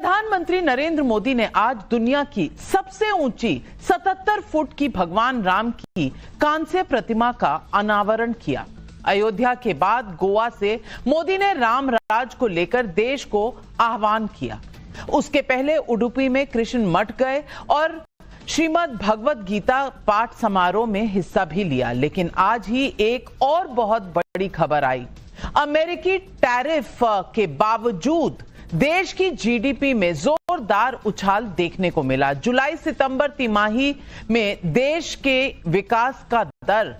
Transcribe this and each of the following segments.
प्रधानमंत्री नरेंद्र मोदी ने आज दुनिया की सबसे ऊंची 77 फुट की भगवान राम की कांस्य प्रतिमा का अनावरण किया। अयोध्या के बाद गोवा से मोदी ने राम राज को लेकर देश को आह्वान किया। उसके पहले उडुपी में कृष्ण मठ गए और श्रीमद् भगवत गीता पाठ समारोह में हिस्सा भी लिया। लेकिन आज ही एक और बहुत बड़ी खबर आई। अमेरिकी टैरिफ के बावजूद देश की जीडीपी में जोरदार उछाल देखने को मिला। जुलाई सितंबर तिमाही में देश के विकास का दर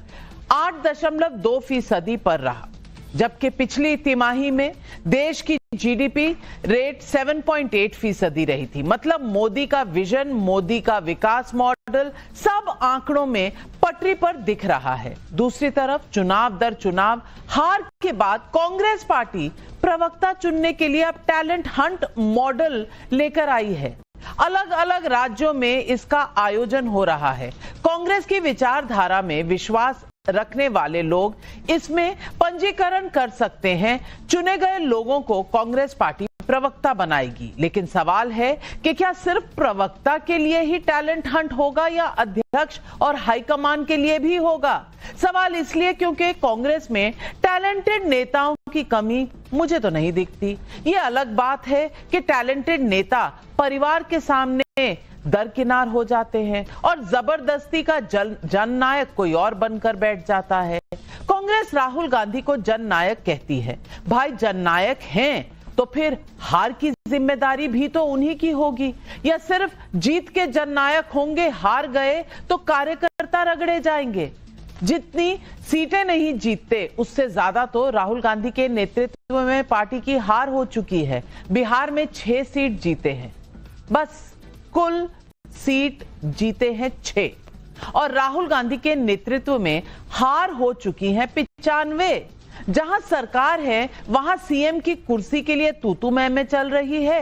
8.2% पर रहा, जबकि पिछली तिमाही में देश की जीडीपी रेट 7.8% रही थी। मतलब मोदी का विजन, मोदी का विकास मॉडल सब आंकड़ों में पटरी पर दिख रहा है। दूसरी तरफ चुनाव दर चुनाव हार के बाद कांग्रेस पार्टी प्रवक्ता चुनने के लिए अब टैलेंट हंट मॉडल लेकर आई है। अलग अलग राज्यों में इसका आयोजन हो रहा है। कांग्रेस की विचारधारा में विश्वास रखने वाले लोग इसमें पंजीकरण कर सकते हैं। चुने गए लोगों को कांग्रेस पार्टी प्रवक्ता बनाएगी। लेकिन सवाल है कि क्या सिर्फ प्रवक्ता के लिए ही टैलेंट हंट होगा या अध्यक्ष और हाईकमान के लिए भी होगा? सवाल इसलिए क्योंकि कांग्रेस में टैलेंटेड नेताओं की कमी मुझे तो नहीं दिखती। ये अलग बात है कि टैलेंटेड नेता परिवार के सामने दरकिनार हो जाते हैं और जबरदस्ती का जननायक कोई और बनकर बैठ जाता है। कांग्रेस राहुल गांधी को जननायक कहती है। भाई जननायक हैं तो फिर हार की जिम्मेदारी भी तो उन्हीं की होगी, या सिर्फ जीत के जननायक होंगे, हार गए तो कार्यकर्ता रगड़े जाएंगे? जितनी सीटें नहीं जीतते उससे ज्यादा तो राहुल गांधी के नेतृत्व में पार्टी की हार हो चुकी है। बिहार में 6 सीट जीते हैं, बस कुल सीट जीते हैं 6, और राहुल गांधी के नेतृत्व में हार हो चुकी है 95। जहां सरकार है वहां सीएम की कुर्सी के लिए तू मैं चल रही है।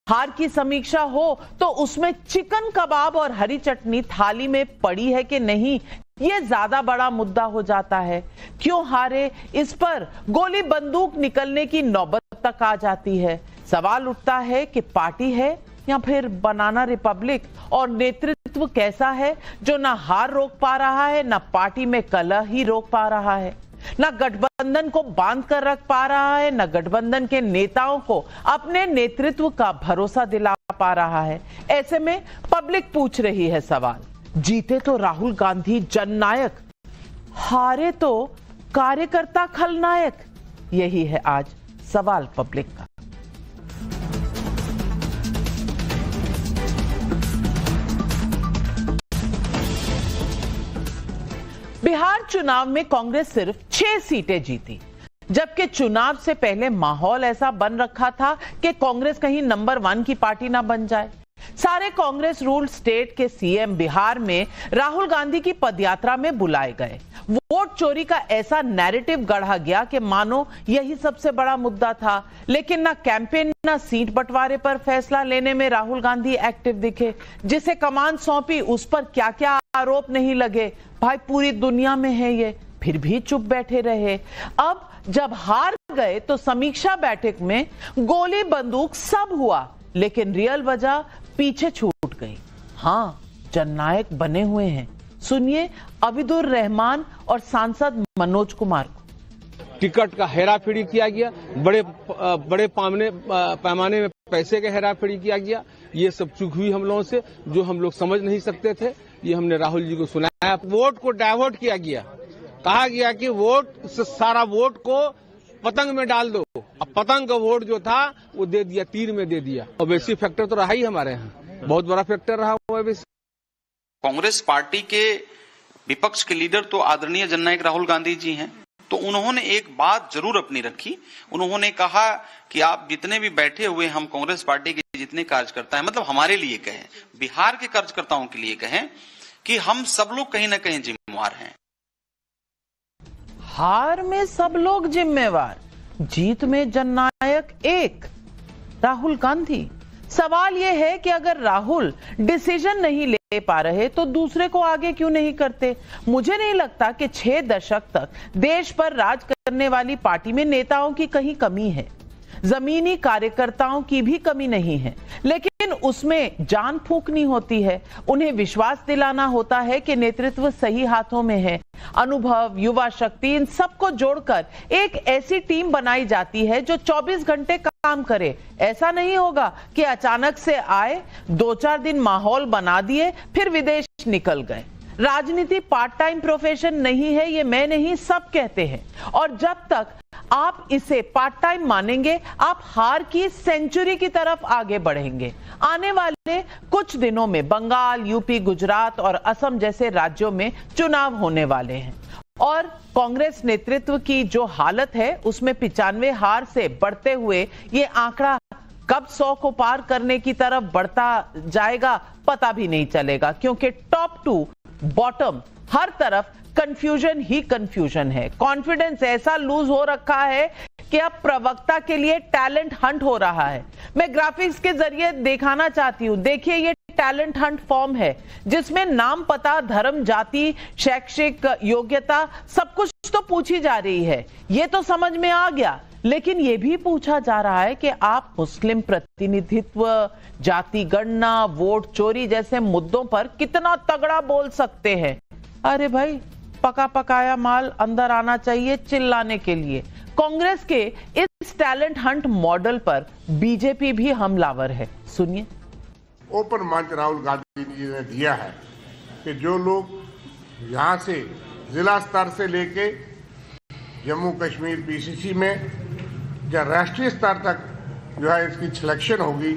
हार की समीक्षा हो तो उसमें चिकन कबाब और हरी चटनी थाली में पड़ी है कि नहीं, ये ज्यादा बड़ा मुद्दा हो जाता है। क्यों हारे, इस पर गोली बंदूक निकलने की नौबत तक आ जाती है। सवाल उठता है कि पार्टी है या फिर बनाना रिपब्लिक, और नेतृत्व कैसा है जो ना हार रोक पा रहा है, ना पार्टी में कलह ही रोक पा रहा है, ना गठबंधन को बांध कर रख पा रहा है, ना गठबंधन के नेताओं को अपने नेतृत्व का भरोसा दिला पा रहा है। ऐसे में पब्लिक पूछ रही है सवाल, जीते तो राहुल गांधी जननायक, हारे तो कार्यकर्ता खलनायक। यही है आज सवाल पब्लिक का। बिहार चुनाव में कांग्रेस सिर्फ 6 सीटें जीती, जबकि चुनाव से पहले माहौल ऐसा बन रखा था कि कांग्रेस कहीं नंबर 1 की पार्टी ना बन जाए। सारे कांग्रेस रूल्ड स्टेट के सीएम बिहार में राहुल गांधी की पदयात्रा में बुलाए गए। वोट चोरी का ऐसा नैरेटिव गढ़ा गया कि मानो यही सबसे बड़ा मुद्दा था। लेकिन ना कैंपेन ना सीट बंटवारे पर फैसला लेने में राहुल गांधी एक्टिव दिखे। जिसे कमान सौंपी उस पर क्या क्या आरोप नहीं लगे। भाई पूरी दुनिया में है ये, फिर भी चुप बैठे रहे। अब जब हार गए तो समीक्षा बैठक में गोली बंदूक सब हुआ, लेकिन रियल वजह पीछे छूट गई। हाँ, जननायक बने हुए हैं। सुनिए अबिदुर रहमान और सांसद मनोज कुमार को। टिकट का हेराफेरी किया गया, बड़े पैमाने में पैसे का हेराफेरी किया गया। ये सब चूक हुई हम लोगों से, जो हम लोग समझ नहीं सकते थे। ये हमने राहुल जी को सुनाया। वोट को डाइवर्ट किया गया, कहा गया कि वोट से सारा वोट को पतंग में डाल दो। अब पतंग का वोट जो था वो दे दिया, तीर में दे दिया। ओवैसी फैक्टर तो रहा ही हमारे यहाँ, बहुत बड़ा फैक्टर रहा ओवैसी। कांग्रेस पार्टी के विपक्ष के लीडर तो आदरणीय जननायक राहुल गांधी जी हैं, तो उन्होंने एक बात जरूर अपनी रखी। उन्होंने कहा कि आप जितने भी बैठे हुए हम कांग्रेस पार्टी के जितने कार्यकर्ता हैं, मतलब हमारे लिए कहें, बिहार के कार्यकर्ताओं के लिए कहें, कि हम सब लोग कहीं ना कहीं जिम्मेवार हैं। हार में सब लोग जिम्मेवार, जीत में जननायक एक राहुल गांधी। सवाल यह है कि अगर राहुल डिसीजन नहीं ले पा रहे तो दूसरे को आगे क्यों नहीं करते? मुझे नहीं लगता कि 6 दशक तक देश पर राज करने वाली पार्टी में नेताओं की कहीं कमी है। जमीनी कार्यकर्ताओं की भी कमी नहीं है, लेकिन उसमें जान फूंकनी होती है। उन्हें विश्वास दिलाना होता है कि नेतृत्व सही हाथों में है। अनुभव, युवा शक्ति, इन सबको जोड़कर एक ऐसी टीम बनाई जाती है जो 24 घंटे काम करे। ऐसा नहीं होगा कि अचानक से आए, 2-4 दिन माहौल बना दिए, फिर विदेश निकल गए। राजनीति पार्ट टाइम प्रोफेशन नहीं है, ये मैं नहीं, सब कहते हैं। और जब तक आप इसे पार्ट टाइम मानेंगे, आप हार की सेंचुरी की तरफ आगे बढ़ेंगे। आने वाले कुछ दिनों में बंगाल, यूपी, गुजरात और असम जैसे राज्यों में चुनाव होने वाले हैं और कांग्रेस नेतृत्व की जो हालत है उसमें 95 हार से बढ़ते हुए ये आंकड़ा कब 100 को पार करने की तरफ बढ़ता जाएगा पता भी नहीं चलेगा, क्योंकि टॉप टू बॉटम हर तरफ कंफ्यूजन ही कंफ्यूजन है। कॉन्फिडेंस ऐसा लूज हो रखा है कि अब प्रवक्ता के लिए टैलेंट हंट हो रहा है। मैं ग्राफिक्स के जरिए दिखाना चाहती हूं। देखिए, ये टैलेंट हंट फॉर्म है जिसमें नाम, पता, धर्म, जाति, शैक्षिक योग्यता सब कुछ तो पूछी जा रही है। ये तो समझ में आ गया, लेकिन यह भी पूछा जा रहा है कि आप मुस्लिम प्रतिनिधित्व, जाति गणना, वोट चोरी जैसे मुद्दों पर कितना तगड़ा बोल सकते हैं। अरे भाई, पका पकाया माल अंदर आना चाहिए चिल्लाने के लिए। कांग्रेस के इस टैलेंट हंट मॉडल पर बीजेपी भी हमलावर है। सुनिए। ओपन मंच राहुल गांधी जी ने दिया है कि जो लोग यहाँ से जिला स्तर से लेके जम्मू कश्मीर पीसीसी में या राष्ट्रीय स्तर तक जो है इसकी सिलेक्शन होगी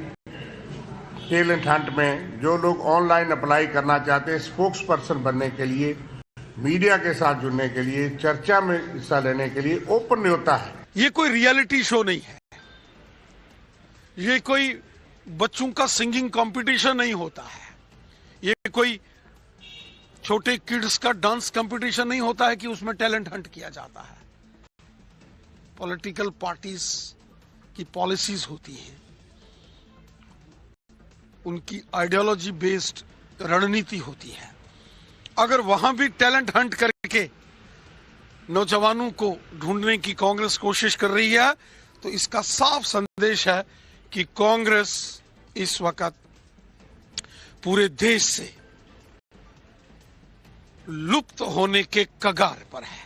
टैलेंट हंट में, जो लोग ऑनलाइन अप्लाई करना चाहते हैं स्पोक्स पर्सन बनने के लिए, मीडिया के साथ जुड़ने के लिए, चर्चा में हिस्सा लेने के लिए ओपन न्योता है। ये कोई रियलिटी शो नहीं है, ये कोई बच्चों का सिंगिंग कंपटीशन नहीं होता है, ये कोई छोटे किड्स का डांस कंपटीशन नहीं होता है कि उसमें टैलेंट हंट किया जाता है। पॉलिटिकल पार्टीज की पॉलिसीज होती हैं, उनकी आइडियोलॉजी बेस्ड रणनीति होती है। अगर वहां भी टैलेंट हंट करके नौजवानों को ढूंढने की कांग्रेस कोशिश कर रही है, तो इसका साफ संदेश है कि कांग्रेस इस वक्त पूरे देश से लुप्त होने के कगार पर है।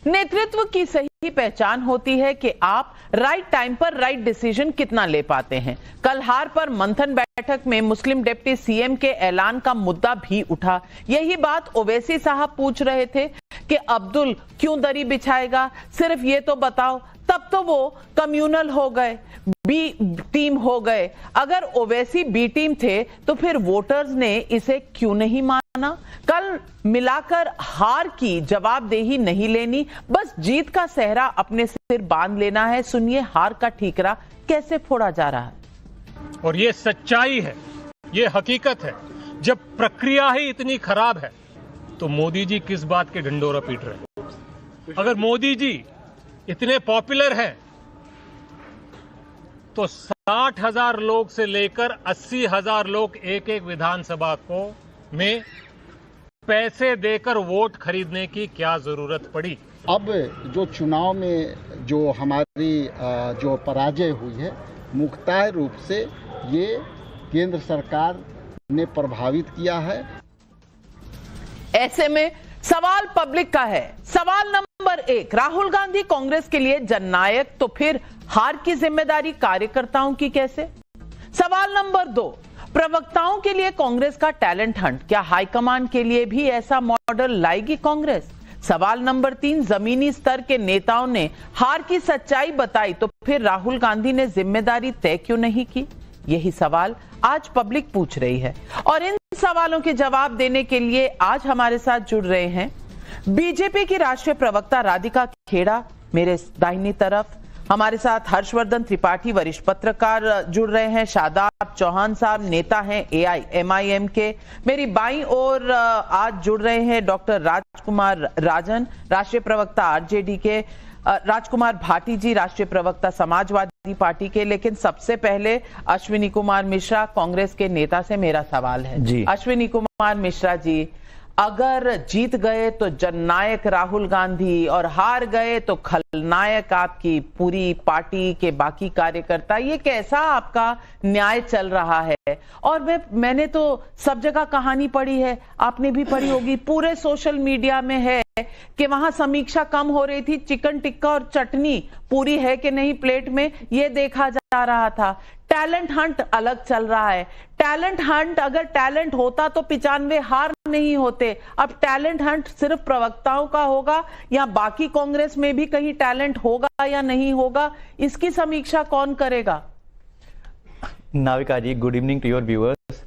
नेतृत्व की सही पहचान होती है कि आप राइट टाइम पर राइट डिसीजन कितना ले पाते हैं। कल हार पर मंथन बैठक में मुस्लिम डिप्टी सीएम के ऐलान का मुद्दा भी उठा। यही बात ओवैसी साहब पूछ रहे थे कि अब्दुल क्यों दरी बिछाएगा, सिर्फ ये तो बताओ। तब तो वो कम्युनल हो गए, बी टीम हो गए। अगर ओवैसी बी टीम थे तो फिर वोटर्स ने इसे क्यों नहीं माना? कल मिलाकर हार की जवाबदेही नहीं लेनी, बस जीत का सेहरा अपने सिर बांध लेना है। सुनिए हार का ठीकरा कैसे फोड़ा जा रहा है। और ये सच्चाई है, ये हकीकत है। जब प्रक्रिया ही इतनी खराब है तो मोदी जी किस बात के ढंडोरा पीट रहे हैं? अगर मोदी जी इतने पॉपुलर हैं तो 60,000 लोग से लेकर 80,000 लोग एक एक विधानसभा को में पैसे देकर वोट खरीदने की क्या जरूरत पड़ी? अब जो चुनाव में जो हमारी जो पराजय हुई है, मुख्तार रूप से ये केंद्र सरकार ने प्रभावित किया है। ऐसे में सवाल पब्लिक का है। सवाल नंबर 1, राहुल गांधी कांग्रेस के लिए जननायक, तो फिर हार की जिम्मेदारी कार्यकर्ताओं की कैसे? सवाल नंबर 2, प्रवक्ताओं के लिए कांग्रेस का टैलेंट हंट, क्या हाईकमान के लिए भी ऐसा मॉडल लाएगी कांग्रेस? सवाल नंबर 3, जमीनी स्तर के नेताओं ने हार की सच्चाई बताई तो फिर राहुल गांधी ने जिम्मेदारी तय क्यों नहीं की? यही सवाल आज पब्लिक पूछ रही है और इन सवालों के जवाब देने के लिए आज हमारे साथ जुड़ रहे हैं बीजेपी की राष्ट्रीय प्रवक्ता राधिका खेड़ा मेरे दाहिनी तरफ, हमारे साथ हर्षवर्धन त्रिपाठी वरिष्ठ पत्रकार जुड़ रहे हैं, शादाब चौहान साहब नेता हैं AIMIM के, मेरी बाईं ओर आज जुड़ रहे हैं डॉक्टर राजकुमार राजन राष्ट्रीय प्रवक्ता RJD के, राजकुमार भाटी जी राष्ट्रीय प्रवक्ता समाजवादी पार्टी के। लेकिन सबसे पहले अश्विनी कुमार मिश्रा कांग्रेस के नेता से मेरा सवाल है। अश्विनी कुमार मिश्रा जी, अगर जीत गए तो जननायक राहुल गांधी और हार गए तो खलनायक आपकी पूरी पार्टी के बाकी कार्यकर्ता। ये कैसा आपका न्याय चल रहा है? और मैंने तो सब जगह कहानी पढ़ी है, आपने भी पढ़ी होगी, पूरे सोशल मीडिया में है कि वहां समीक्षा कम हो रही थी, चिकन टिक्का और चटनी पूरी है कि नहीं प्लेट में, ये देखा जा रहा था। टैलेंट हंट अलग चल रहा है। टैलेंट हंट, अगर टैलेंट होता तो 95 हार नहीं होते। अब टैलेंट हंट सिर्फ प्रवक्ताओं का होगा या बाकी कांग्रेस में भी कहीं टैलेंट होगा या नहीं होगा, इसकी समीक्षा कौन करेगा? Navika ji, good evening to your viewers.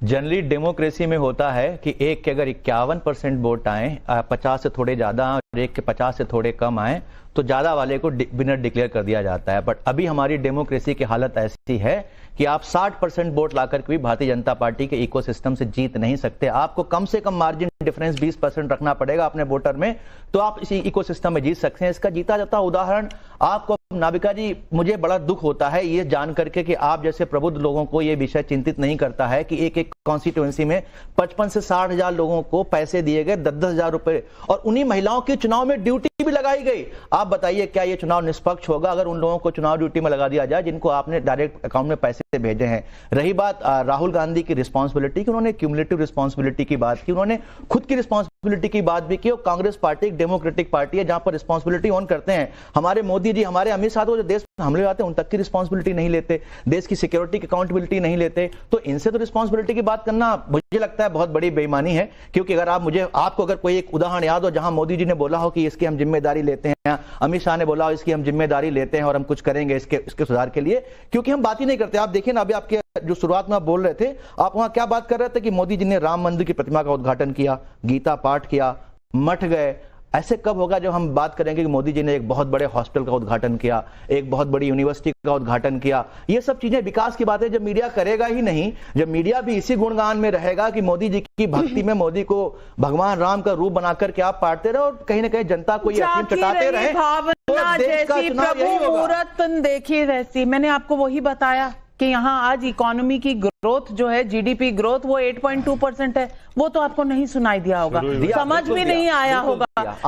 Generally democracy में होता है कि एक के अगर 51% वोट आए, 50 से थोड़े ज्यादा और एक के 50 से थोड़े कम आए, तो ज्यादा वाले को विनर डिक्लेयर कर दिया जाता है। बट अभी हमारी डेमोक्रेसी की हालत ऐसी है कि आप 60% वोट लाकर के भी भारतीय जनता पार्टी के इकोसिस्टम से जीत नहीं सकते। आपको कम से कम मार्जिन डिफरेंस 20% रखना पड़ेगा अपने वोटर में, तो आप इसी इकोसिस्टम में जीत सकते हैं। इसका जीता जाता उदाहरण आपको, नाविका जी, मुझे बड़ा दुख होता है ये जान करके कि आप जैसे प्रबुद्ध लोगों को ये विषय चिंतित नहीं करता है कि एक एक कॉन्स्टिट्यूएंसी में 55 से 60 हजार लोगों को पैसे दिए गए, 10-10 हजार रुपए, और उन्हीं महिलाओं की चुनाव में ड्यूटी भी लगाई गई। आप बताइए क्या ये चुनाव निष्पक्ष होगा अगर उन लोगों को चुनाव ड्यूटी में लगा दिया जाए जिनको आपने डायरेक्ट अकाउंट में पैसे भेजे हैं? रही बात राहुल गांधी की रिस्पॉन्सिबिलिटी की, उन्होंने क्यूमुलेटिव रिस्पॉन्सिबिलिटी की बात की, उन्होंने खुद की रिस्पॉन्सिबिलिटी की बात भी की। और कांग्रेस पार्टी एक डेमोक्रेटिक पार्टी है जहां पर रिस्पॉन्सिबिलिटी ऑन करते हैं। हमारे मोदी जी, हमारे अमित शाह, जो देश में हमले आते हैं उन तक की रिस्पॉन्सिबिलिटी नहीं लेते, देश की सिक्योरिटी की अकाउंटेबिलिटी नहीं लेते। तो इनसे तो रिस्पॉन्सिबिलिटी की बात करना मुझे लगता है बहुत बड़ी बेईमानी है। क्योंकि अगर आपको अगर कोई एक उदाहरण याद हो जहां मोदी जी ने बोला हो कि इसकी हम जिम्मेदारी लेते हैं, अमित शाह ने बोला हो इसकी हम जिम्मेदारी लेते हैं और हम कुछ करेंगे इसके सुधार के लिए, क्योंकि हम बात ही नहीं करते। आप देखिए ना, अभी आपके जो शुरुआत में आप बोल रहे थे, आप वहां क्या बात कर रहे थे कि मोदी जी ने राम मंदिर की प्रतिमा का उद्घाटन किया, गीता पाठ किया, मठ गए। ऐसे कब होगा जब हम बात करेंगे कि मोदी जी ने एक बहुत बड़े हॉस्पिटल का उद्घाटन किया, एक बहुत बड़ी यूनिवर्सिटी का उद्घाटन किया? ये सब चीजें विकास की बातें जब मीडिया करेगा ही नहीं, जब मीडिया भी इसी गुणगान में रहेगा कि मोदी जी की भक्ति में मोदी को भगवान राम का रूप बनाकर के आप पाटते रहे और कहीं ना कहीं जनता को ये यकीन चटाते रहे, भावना जैसी प्रभु मूरत देखी वैसी। मैंने आपको वही बताया कि यहाँ आज इकोनॉमी की ग्रोथ जो है, जीडीपी ग्रोथ, वो 8.2% है। वो तो आपको नहीं सुनाई दिया होगा, समझ भी नहीं आया होगा।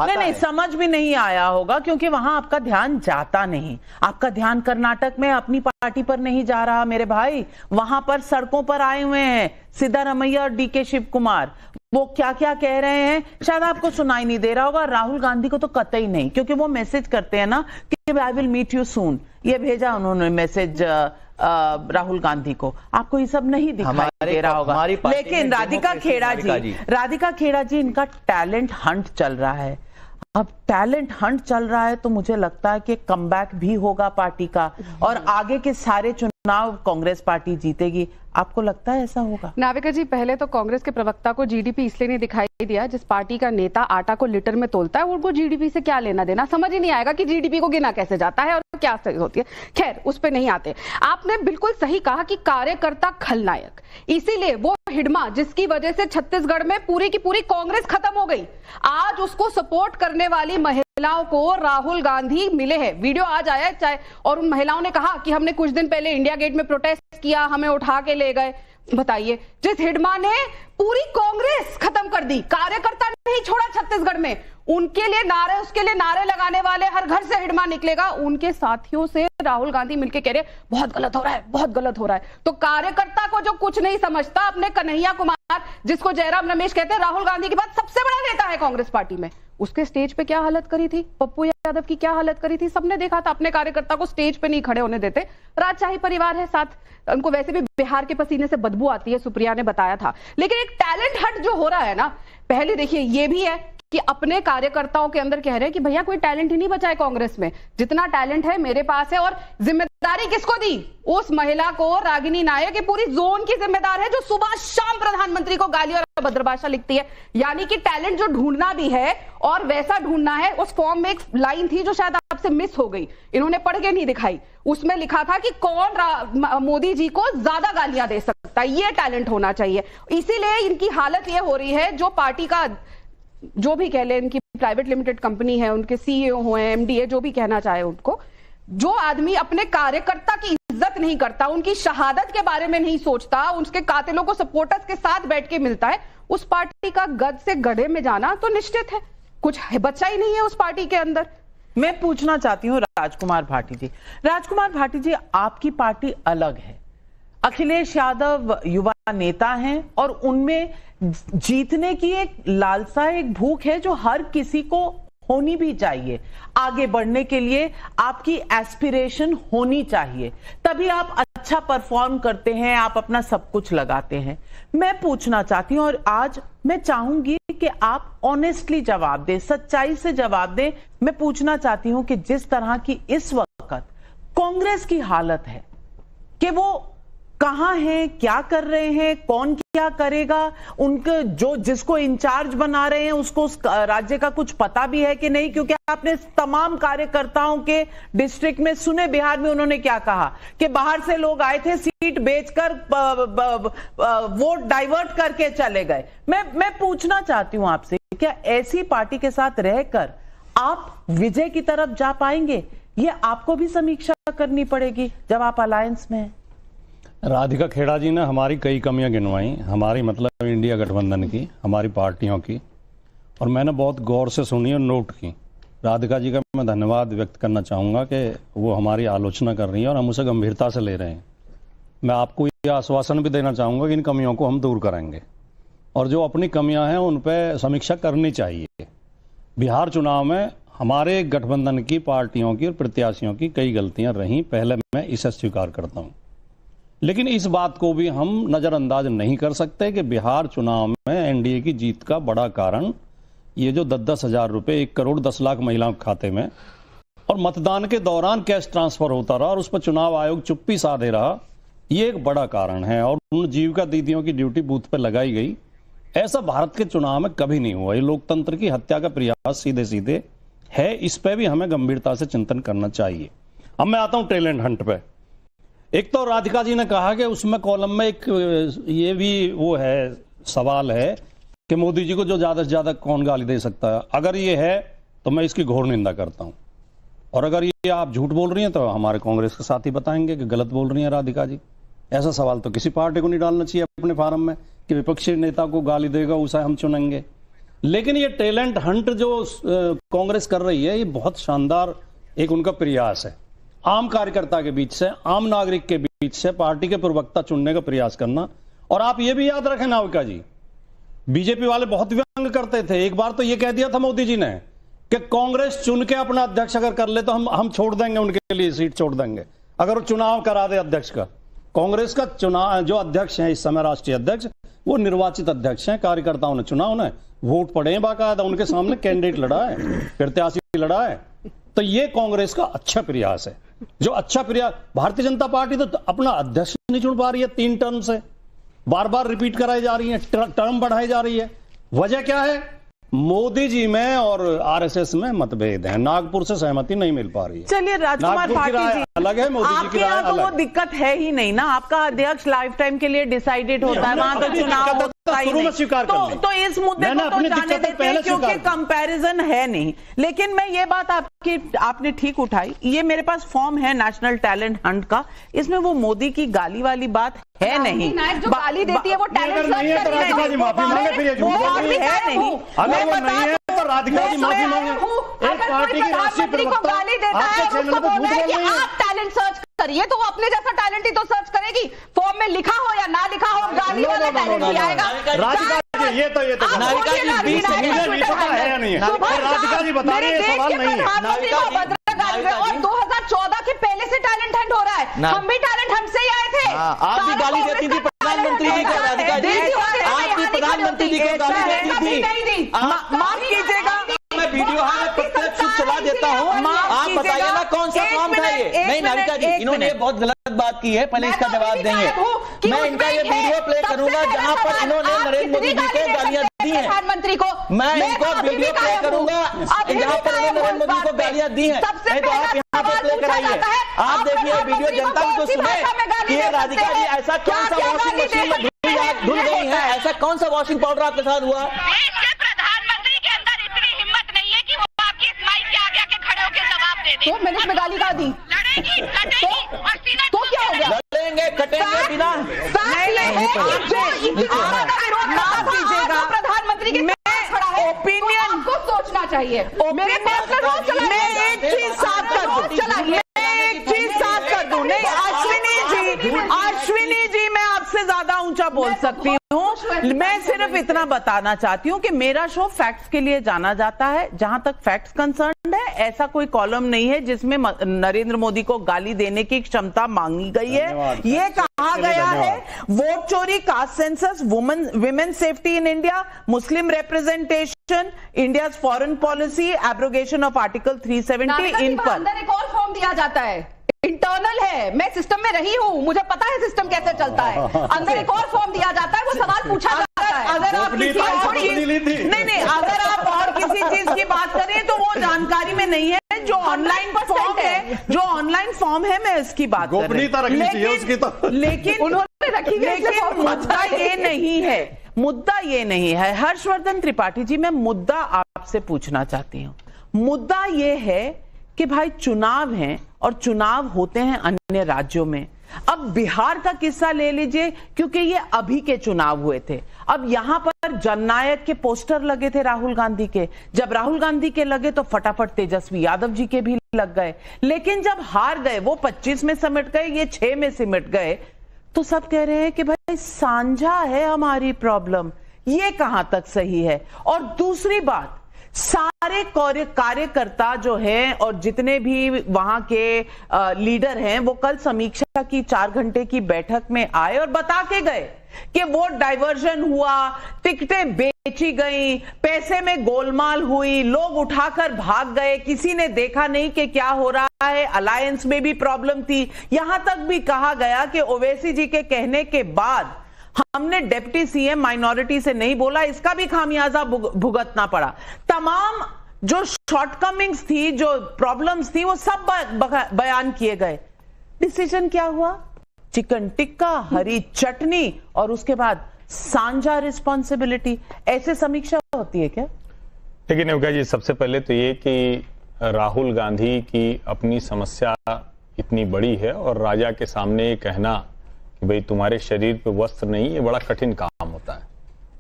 नहीं, समझ भी नहीं आया होगा क्योंकि वहां आपका ध्यान जाता नहीं। आपका ध्यान कर्नाटक में अपनी पार्टी पर नहीं जा रहा मेरे भाई, वहां पर सड़कों पर आए हुए हैं सिद्धारमैया और डीके शिव कुमार। वो क्या क्या कह रहे हैं शायद आपको सुनाई नहीं दे रहा होगा। राहुल गांधी को तो कतई नहीं, क्योंकि वो मैसेज करते हैं ना कि I will meet you soon, ये भेजा उन्होंने मैसेज राहुल गांधी को। आपको ये सब नहीं दिखाई दे रहा होगा। लेकिन राधिका खेड़ा जी, इनका टैलेंट हंट चल रहा है। अब टैलेंट हंट चल रहा है तो मुझे लगता है कि कमबैक भी होगा पार्टी का और आगे के सारे चुनाव कांग्रेस पार्टी जीतेगी। आपको लगता है ऐसा होगा? नाविका जी, पहले तो कांग्रेस के प्रवक्ता को जीडीपी इसलिए नहीं दिखाई दिया, जिस पार्टी का नेता आटा को लीटर में तोलता है उनको जीडीपी से क्या लेना देना, समझ ही नहीं आएगा कि जीडीपी को गिना कैसे जाता है और क्या सही होती है। खैर, उस पर नहीं आते। आपने बिल्कुल सही कहा कि कार्यकर्ता खलनायक, इसीलिए वो हिडमा जिसकी वजह से छत्तीसगढ़ में पूरी की पूरी कांग्रेस खत्म हो गई, आज उसको सपोर्ट करने वाली महिलाओं को राहुल गांधी मिले हैं। वीडियो आज आया चाहे, और उन महिलाओं ने कहा कि हमने कुछ दिन पहले इंडिया गेट में प्रोटेस्ट किया, हमें उठा के ले गए। बताइए, जिस हिडमा ने पूरी कांग्रेस खत्म कर दी, कार्यकर्ता नहीं छोड़ा छत्तीसगढ़ में, उनके लिए नारे, उसके लिए नारे लगाने वाले हर घर से हिडमा निकलेगा। उनके साथियों से राहुल गांधी मिलकर कह रहे बहुत गलत हो रहा है, बहुत गलत हो रहा है। तो कार्यकर्ता को जो कुछ नहीं समझता, अपने कन्हैया कुमार, जिसको जयराम रमेश कहते हैं, राहुल गांधी के बाद सबसे बड़ा नेता है कांग्रेस पार्टी में, उसके स्टेज पे क्या हालत करी थी, पप्पू यादव की क्या हालत करी थी, सबने देखा था। अपने कार्यकर्ता को स्टेज पे नहीं खड़े होने देते। राजशाही परिवार है साथ, उनको वैसे भी बिहार के पसीने से बदबू आती है, सुप्रिया ने बताया था। लेकिन एक टैलेंट हट जो हो रहा है ना, पहले देखिए ये भी है कि अपने कार्यकर्ताओं के अंदर कह रहे हैं कि भैया कोई टैलेंट ही नहीं बचा है कांग्रेस में, जितना टैलेंट है मेरे पास है। और जिम्मेदारी किसको दी? उस महिला को, रागिनी नायक, ये पूरी जोन की जिम्मेदार है जो सुबह शाम प्रधानमंत्री को गाली और अभद्र भाषा लिखती है। यानी कि टैलेंट जो ढूंढना भी है और वैसा ढूंढना है। उस फॉर्म में एक लाइन थी जो शायद आपसे मिस हो गई, इन्होंने पढ़ के नहीं दिखाई। उसमें लिखा था कि कौन मोदी जी को ज्यादा गालियां दे सकता है, ये टैलेंट होना चाहिए। इसीलिए इनकी हालत ये हो रही है, जो पार्टी का जो भी कह ले, इनकी प्राइवेट लिमिटेड कंपनी है, उनके सीईओ हो, एमडी है, जो भी कहना चाहे उनको, जो आदमी अपने कार्यकर्ता की इज्जत नहीं करता, उनकी शहादत के बारे में नहीं सोचता, उनके कातिलों को सपोर्टर्स के साथ बैठ के मिलता है, उस पार्टी का गद से गड्ढे में जाना तो निश्चित है, कुछ बचा ही नहीं है उस पार्टी के अंदर। मैं पूछना चाहती हूँ राजकुमार भाटी जी, राजकुमार भाटी जी, आपकी पार्टी अलग है, अखिलेश यादव युवा नेता हैं और उनमें जीतने की एक लालसा, एक भूख है जो हर किसी को होनी भी चाहिए। आगे बढ़ने के लिए आपकी एस्पिरेशन होनी चाहिए, तभी आप अच्छा परफॉर्म करते हैं, आप अपना सब कुछ लगाते हैं। मैं पूछना चाहती हूं और आज मैं चाहूंगी कि आप ऑनेस्टली जवाब दें, सच्चाई से जवाब दें। मैं पूछना चाहती हूं कि जिस तरह की इस वक्त कांग्रेस की हालत है कि वो कहां हैं, क्या कर रहे हैं, कौन क्या करेगा, उनके जो जिसको इंचार्ज बना रहे हैं उसको उस राज्य का कुछ पता भी है कि नहीं? क्योंकि आपने तमाम कार्यकर्ताओं के डिस्ट्रिक्ट में सुने, बिहार में उन्होंने क्या कहा कि बाहर से लोग आए थे, सीट बेचकर वोट डाइवर्ट करके चले गए। मैं पूछना चाहती हूं आपसे, क्या ऐसी पार्टी के साथ रहकर आप विजय की तरफ जा पाएंगे? ये आपको भी समीक्षा करनी पड़ेगी जब आप अलायंस में हैं। राधिका खेड़ा जी ने हमारी कई कमियां गिनवाई, हमारी मतलब इंडिया गठबंधन की, हमारी पार्टियों की, और मैंने बहुत गौर से सुनी और नोट की। राधिका जी का मैं धन्यवाद व्यक्त करना चाहूँगा कि वो हमारी आलोचना कर रही हैं और हम उसे गंभीरता से ले रहे हैं। मैं आपको ये आश्वासन भी देना चाहूँगा कि इन कमियों को हम दूर करेंगे और जो अपनी कमियाँ हैं उन पर समीक्षा करनी चाहिए। बिहार चुनाव में हमारे गठबंधन की पार्टियों की और प्रत्याशियों की कई गलतियाँ रहीं, पहले मैं इसे स्वीकार करता हूँ, लेकिन इस बात को भी हम नजरअंदाज नहीं कर सकते कि बिहार चुनाव में एनडीए की जीत का बड़ा कारण ये जो 10-10 हजार रुपए 1 करोड़ 10 लाख महिलाओं के खाते में और मतदान के दौरान कैश ट्रांसफर होता रहा और उस पर चुनाव आयोग चुप्पी साधे रहा, ये एक बड़ा कारण है। और उन जीविका दीदियों की ड्यूटी बूथ पर लगाई गई, ऐसा भारत के चुनाव में कभी नहीं हुआ। ये लोकतंत्र की हत्या का प्रयास सीधे सीधे है, इस पर भी हमें गंभीरता से चिंतन करना चाहिए। अब मैं आता हूं टैलेंट हंट पे। एक तो राधिका जी ने कहा कि उसमें कॉलम में एक ये भी वो है, सवाल है कि मोदी जी को जो ज्यादा से ज्यादा कौन गाली दे सकता है। अगर ये है तो मैं इसकी घोर निंदा करता हूं, और अगर ये आप झूठ बोल रही हैं तो हमारे कांग्रेस के साथी बताएंगे कि गलत बोल रही हैं राधिका जी। ऐसा सवाल तो किसी पार्टी को नहीं डालना चाहिए अपने फार्म में कि विपक्षी नेता को गाली देगा उसे हम चुनेंगे। लेकिन ये टैलेंट हंट जो कांग्रेस कर रही है, ये बहुत शानदार एक उनका प्रयास है। आम कार्यकर्ता के बीच से, आम नागरिक के बीच से पार्टी के प्रवक्ता चुनने का प्रयास करना। और आप ये भी याद रखें नाविका जी, बीजेपी वाले बहुत व्यंग करते थे। एक बार तो ये कह दिया था मोदी जी ने कि कांग्रेस चुन के अपना अध्यक्ष अगर कर ले तो हम छोड़ देंगे, उनके लिए सीट छोड़ देंगे अगर वो चुनाव करा दे अध्यक्ष का। कांग्रेस का चुनाव जो अध्यक्ष है इस समय राष्ट्रीय अध्यक्ष, वो निर्वाचित अध्यक्ष हैं, कार्यकर्ताओं ने चुना, उन्हें वोट पड़े हैं, बाकायदा उनके सामने कैंडिडेट लड़ा है, प्रत्याशी लड़ा है। तो ये कांग्रेस का अच्छा प्रयास है, जो अच्छा प्रयास। भारतीय जनता पार्टी तो अपना अध्यक्ष नहीं चुन पा रही है, 3 टर्म से बार बार रिपीट कराई जा रही है, टर्म बढ़ाई जा रही है। वजह क्या है? मोदी जी में और आरएसएस में मतभेद है, नागपुर से सहमति नहीं मिल पा रही है। चलिए राजकुमार भाटी जी, अलग है, मोदी जी की राय अलग है। तो वो दिक्कत है ही नहीं ना, आपका अध्यक्ष लाइफ टाइम के लिए डिसाइडेड होता है, वहां तो चुनाव होता ही नहीं। तो इस मुद्दे को तो जाने देते हैं क्योंकि कंपैरिजन है नहीं। लेकिन मैं ये बात आपने ठीक उठाई, ये मेरे पास फॉर्म है नेशनल टैलेंट हंट का, इसमें वो मोदी की गाली वाली बात है नहीं। जो गाली देती है वो टैलेंट नहीं है तो राधिका जी माफी मांगे, फिर ये झूठ बोल रही है नहीं। अगर वो नहीं है तो राधिका जी माफी मांगे। एक पार्टी की राष्ट्रीय प्रवक्ता आपके चैनल पर झूठ बोल रही है। आप टैलेंट सर्च करिए तो वो अपने जैसा टैलेंट ही तो सर्च करेगी, फॉर्म में लिखा हो या ना लिखा हो, गाली वाला टैलेंट ही आएगा। राधिका जी ये तो नाविका जी 20 नहीं पता है या नहीं है, राधिका जी बता रही है, सवाल नहीं है। और 2014 के पहले से टैलेंट हंट हो रहा है, हम भी टैलेंट हंट से ही आए थे। आप भी गाली देती थी प्रधानमंत्री जी को, राधिका जी आप भी प्रधानमंत्री जी को गाली देती थी। माफ कीजिएगा, मैं वीडियो प्रत्यक्ष चला देता हूँ, आप बताइए ना कौन सा फॉर्म था ये। नहीं नाविका जी, इन्होंने ये बहुत गलत बात की है, पहले इसका जवाब देंगे। मैं इनका ये वीडियो प्ले करूंगा जहां पर इन्होंने नरेंद्र मोदी जी को गालियां दी हैं। प्रधानमंत्री को मैं इनको वीडियो प्ले करूंगा जहां पर इन्होंने नरेंद्र मोदी को गालियां दी हैं। नहीं तो आप यहाँ पे प्ले कराइए, आप देखिए वीडियो, जनता भी तो सुने कि राधिका जी ऐसा कौन सा वॉशिंग मशीन में धुल गई है, ऐसा कौन सा वॉशिंग पाउडर आपके साथ हुआ? प्रधानमंत्री के अंदर इतनी हिम्मत नहीं है कि वो आपकी इस माइक के आगे आके खड़े होकर जवाब दे दे। 2 मिनट में गाली गा दी, लड़ेगी, कटेगी और सीना तो क्या हो गया? लड़ेंगे कटेंगे बिना प्रधानमंत्री के ओपिनियन आपको सोचना चाहिए। मेरे पास मैं एक चीज साफ कर दूं, नहीं अश्विनी जी मैं आपसे ज्यादा ऊंचा बोल सकती हूँ। मैं सिर्फ इतना बताना चाहती हूँ कि मेरा शो फैक्ट्स के लिए जाना जाता है। जहां तक फैक्ट्स कंसर्न्ड है, ऐसा कोई कॉलम नहीं है जिसमें नरेंद्र मोदी को गाली देने की क्षमता मांगी गई है। ये कहा गया है वोट चोरी, caste census, women safety in India, Muslim representation, India foreign policy, abrogation of article 370 इन पर अंदर एक और फॉर्म दिया जाता है, इंटरनल है। मैं सिस्टम में रही हूँ, मुझे पता है सिस्टम कैसे चलता है। अंदर एक और फॉर्म दिया जाता है, वो सवाल पूछा जाता है। अगर आप किसी और चीज नहीं अगर आप और किसी चीज की बात करें तो वो जानकारी में नहीं है। जो ऑनलाइन फॉर्म है मैं इसकी बात कर रही हूँ, लेकिन उन्होंने रखी, लेकिन मुद्दा ये नहीं है। हर्षवर्धन त्रिपाठी जी, मैं मुद्दा आपसे पूछना चाहती हूँ। मुद्दा ये है कि भाई चुनाव हैं और चुनाव होते हैं अन्य राज्यों में। अब बिहार का किस्सा ले लीजिए, क्योंकि ये अभी के चुनाव हुए थे। अब यहां पर जननायक के पोस्टर लगे थे राहुल गांधी के। जब राहुल गांधी के लगे तो फटाफट तेजस्वी यादव जी के भी लग गए। लेकिन जब हार गए, वो 25 में सिमट गए, ये 6 में सिमट गए, तो सब कह रहे हैं कि भाई साझा है हमारी प्रॉब्लम। ये कहां तक सही है? और दूसरी बात, सारे कार्यकर्ता जो हैं और जितने भी वहां के लीडर हैं, वो कल समीक्षा की 4 घंटे की बैठक में आए और बता के गए कि वोट डाइवर्जन हुआ, टिकटें बेची गई, पैसे में गोलमाल हुई, लोग उठाकर भाग गए, किसी ने देखा नहीं कि क्या हो रहा है, अलायंस में भी प्रॉब्लम थी। यहां तक भी कहा गया कि ओवैसी जी के कहने के बाद हमने डिप्टी सीएम माइनॉरिटी से नहीं बोला, इसका भी खामियाजा भुगतना पड़ा। तमाम जो शॉर्टकमिंग्स थी, जो प्रॉब्लम्स थी, वो सब बयान किए गए। डिसीजन क्या हुआ? चिकन टिक्का, हरी चटनी और उसके बाद साझा रिस्पॉन्सिबिलिटी। ऐसे समीक्षा होती है क्या? लेकिन नेविका जी, सबसे पहले तो ये कि राहुल गांधी की अपनी समस्या इतनी बड़ी है और राजा के सामने ये कहना कि भाई तुम्हारे शरीर पे वस्त्र नहीं, ये बड़ा कठिन काम होता है।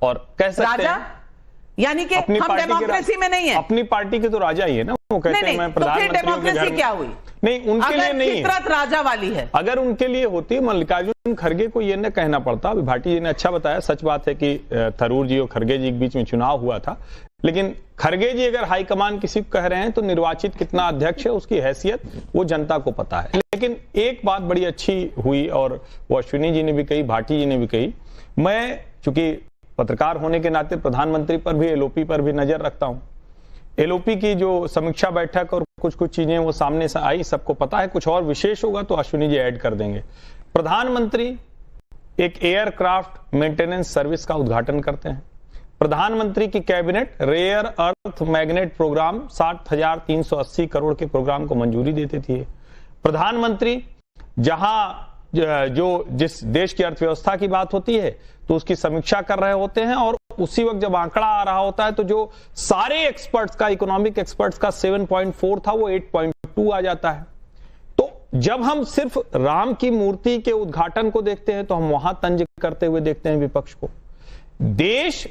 और कह सकते हैं यानी कि हम डेमोक्रेसी में नहीं है। अपनी पार्टी के तो राजा ही है ना, वो कहते हैं मैं प्रधानमंत्री तो डेमोक्रेसी क्या हुई? नहीं, उनके लिए नहीं, फितरत राजा वाली है। अगर उनके लिए होती, मल्लिकार्जुन खड़गे को ये न कहना पड़ता। अभी भाटी जी ने अच्छा बताया, सच बात है कि थरूर जी और खड़गे जी के बीच में चुनाव हुआ था, लेकिन खड़गे जी अगर हाईकमान किसी को कह रहे हैं तो निर्वाचित कितना अध्यक्ष है उसकी हैसियत वो जनता को पता है। लेकिन एक बात बड़ी अच्छी हुई और वो अश्विनी जी ने भी कही, भाटी जी ने भी कही। मैं चूंकि पत्रकार होने के नाते प्रधानमंत्री पर भी, एलओपी पर भी नजर रखता हूं। एलओपी की जो समीक्षा बैठक और कुछ चीजें वो सामने से आई, सबको पता है। कुछ और विशेष होगा तो अश्विनी जी ऐड कर देंगे। प्रधानमंत्री एक एयरक्राफ्ट मेंटेनेंस सर्विस का उद्घाटन करते हैं। प्रधानमंत्री की cabinet rare earth magnet program 60,380 crore के प्रोग्राम को मंजूरी देती थी। प्रधानमंत्री जिस देश की अर्थव्यवस्था की बात होती है तो उसकी समीक्षा कर रहे होते हैं, और उसी वक्त जब आंकड़ा आ रहा होता है तो जो सारे एक्सपर्ट्स का, इकोनॉमिक एक्सपर्ट्स का 7.4 था, वो 8.2 आ जाता है। तो जब हम सिर्फ राम की मूर्ति के उद्घाटन को देखते हैं तो हम वहां तंज करते हुए देखते हैं विपक्ष को। देश